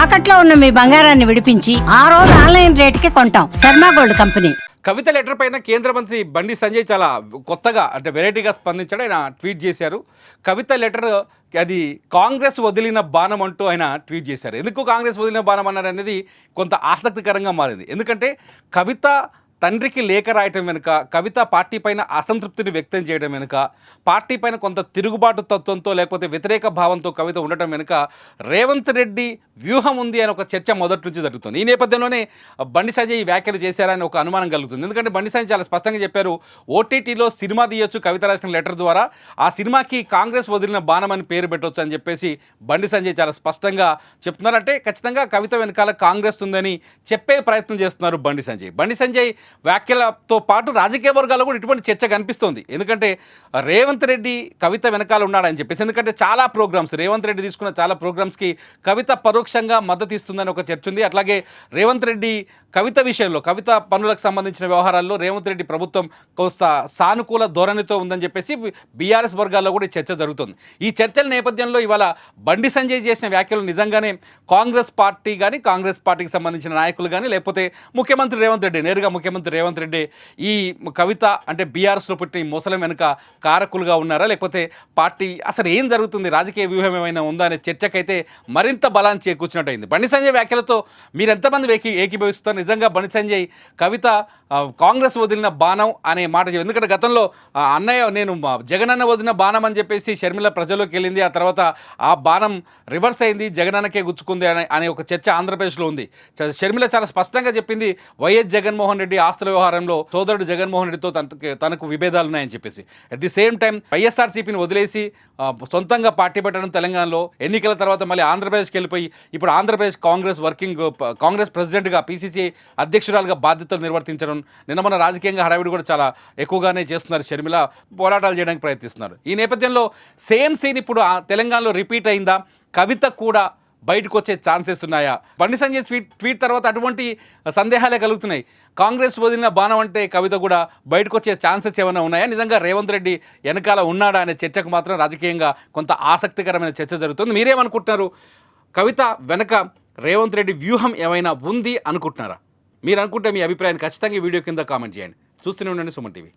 తాకట్లో ఉన్న మీ బంగారాన్ని విడిపించి ఆ రోజు ఆన్లైన్ రేటుకి కొంటాం. Sharma gold company. Kavitha letter పైన కేంద్ర మంత్రి బండి సంజయ్ చాలా కొత్తగా అంటే వెరైటీగా స్పందించాడు. ఆయన ట్వీట్ చేశారు. కవిత లెటర్ అది కాంగ్రెస్ వదిలిన బాణం అంటూ ఆయన ట్వీట్ చేశారు. ఎందుకు కాంగ్రెస్ వదిలిన బాణం అన్నారు అనేది కొంత ఆసక్తికరంగా మారింది. ఎందుకంటే కవిత తండ్రికి లేఖ రాయటం వెనుక, కవిత పార్టీ పైన అసంతృప్తిని వ్యక్తం చేయడం వెనుక, పార్టీ పైన కొంత తిరుగుబాటు తత్వంతో లేకపోతే వ్యతిరేక భావంతో కవిత ఉండటం వెనుక రేవంత్ రెడ్డి వ్యూహం ఉంది అని ఒక చర్చ మొదటి నుంచి జరుగుతుంది. ఈ నేపథ్యంలోనే బండి సంజయ్ ఈ వ్యాఖ్యలు చేశారని ఒక అనుమానం కలుగుతుంది. ఎందుకంటే బండి సంజయ్ చాలా స్పష్టంగా చెప్పారు, ఓటీటీలో సినిమా తీయొచ్చు కవిత రాసిన లెటర్ ద్వారా, ఆ సినిమాకి కాంగ్రెస్ వదిలిన బాణం అని పేరు పెట్టవచ్చు అని చెప్పేసి బండి సంజయ్ చాలా స్పష్టంగా చెప్తున్నారు. అంటే ఖచ్చితంగా కవిత వెనకాల కాంగ్రెస్ ఉందని చెప్పే ప్రయత్నం చేస్తున్నారు బండి సంజయ్. బండి సంజయ్ వ్యాఖ్యలతో పాటు రాజకీయ వర్గాల్లో కూడా ఇటువంటి చర్చ కనిపిస్తోంది. ఎందుకంటే రేవంత్ రెడ్డి కవిత వెనకాల ఉన్నాడని చెప్పేసి, ఎందుకంటే చాలా ప్రోగ్రామ్స్ రేవంత్ రెడ్డి తీసుకున్న చాలా ప్రోగ్రామ్స్కి కవిత పరోక్షంగా మద్దతు ఇస్తుందని ఒక చర్చ ఉంది. అట్లాగే రేవంత్ రెడ్డి కవిత విషయంలో, కవిత పనులకు సంబంధించిన వ్యవహారాల్లో రేవంత్ రెడ్డి ప్రభుత్వం కొంత సానుకూల ధోరణితో ఉందని చెప్పేసి బీఆర్ఎస్ వర్గాల్లో కూడా చర్చ జరుగుతుంది. ఈ చర్చల నేపథ్యంలో ఇవాళ బండి సంజయ్ చేసిన వ్యాఖ్యలు నిజంగానే కాంగ్రెస్ పార్టీ కానీ, కాంగ్రెస్ పార్టీకి సంబంధించిన నాయకులు కానీ, లేకపోతే ముఖ్యమంత్రి రేవంత్ రెడ్డి, నేరుగా ముఖ్యమంత్రి రేవంత్ రెడ్డి ఈ కవిత అంటే బీఆర్ఎస్లో పుట్టి మోసలం వెనుక కారకులుగా ఉన్నారా, లేకపోతే పార్టీ అసలు ఏం జరుగుతుంది, రాజకీయ వ్యూహం ఏమైనా ఉందా అనే చర్చకైతే మరింత బలాన్ని చేకూర్చినట్టయింది. బండి సంజయ్ వ్యాఖ్యలతో మీరు ఎంతమంది ఏకీభవిస్తారు? నిజంగా బండి సంజయ్ కవిత కాంగ్రెస్ వదిలిన బాణం అనే మాట చెప్పి, ఎందుకంటే గతంలో అన్నయ్య నేను జగనన్న వదిలిన బాణం అని చెప్పేసి షర్మిల ప్రజల్లోకి వెళ్ళింది, ఆ తర్వాత ఆ బాణం రివర్స్ అయింది, జగనన్నకే గుచ్చుకుంది అనే ఒక చర్చ ఆంధ్రప్రదేశ్లో ఉంది. షర్మిల చాలా స్పష్టంగా చెప్పింది, వైఎస్ జగన్మోహన్ రెడ్డి ఆస్తుల వ్యవహారంలో సోదరుడు జగన్మోహన్ రెడ్డితో తనకు విభేదాలు ఉన్నాయని చెప్పేసి, అట్ ది సేమ్ టైం వైఎస్ఆర్సీపీని వదిలేసి సొంతంగా పార్టీ పెట్టడం తెలంగాణలో, ఎన్నికల తర్వాత మళ్ళీ ఆంధ్రప్రదేశ్కి వెళ్ళిపోయి ఇప్పుడు ఆంధ్రప్రదేశ్ కాంగ్రెస్ ప్రెసిడెంట్గా, పీసీసీ అధ్యక్షురాలుగా బాధ్యతలు నిర్వర్తించడం, నిన్న మన రాజకీయంగా హడావిడి కూడా చాలా ఎక్కువగానే చేస్తున్నారు. షర్మిల పోరాటాలు చేయడానికి ప్రయత్నిస్తున్నారు. ఈ నేపథ్యంలో సేమ్ సీన్ ఇప్పుడు తెలంగాణలో రిపీట్ అయిందా? కవిత కూడా బయటకు వచ్చే ఛాన్సెస్ ఉన్నాయా? బండి సంజయ్ ట్వీట్ తర్వాత అటువంటి సందేహాలే కలుగుతున్నాయి. కాంగ్రెస్ వదిలిన బాణం అంటే కవిత కూడా బయటకు వచ్చే ఛాన్సెస్ ఏమైనా ఉన్నాయా? నిజంగా రేవంత్ రెడ్డి వెనకాల ఉన్నాడా అనే చర్చకు మాత్రం రాజకీయంగా కొంత ఆసక్తికరమైన చర్చ జరుగుతుంది. మీరేమనుకుంటున్నారు? కవిత వెనక రేవంత్ రెడ్డి వ్యూహం ఏమైనా ఉంది అనుకుంటున్నారా? మీరు అనుకుంటే మీ అభిప్రాయాన్ని ఖచ్చితంగా ఈ వీడియో కింద కామెంట్ చేయండి. చూస్తూనే ఉండండి సుమన్ టీవీ.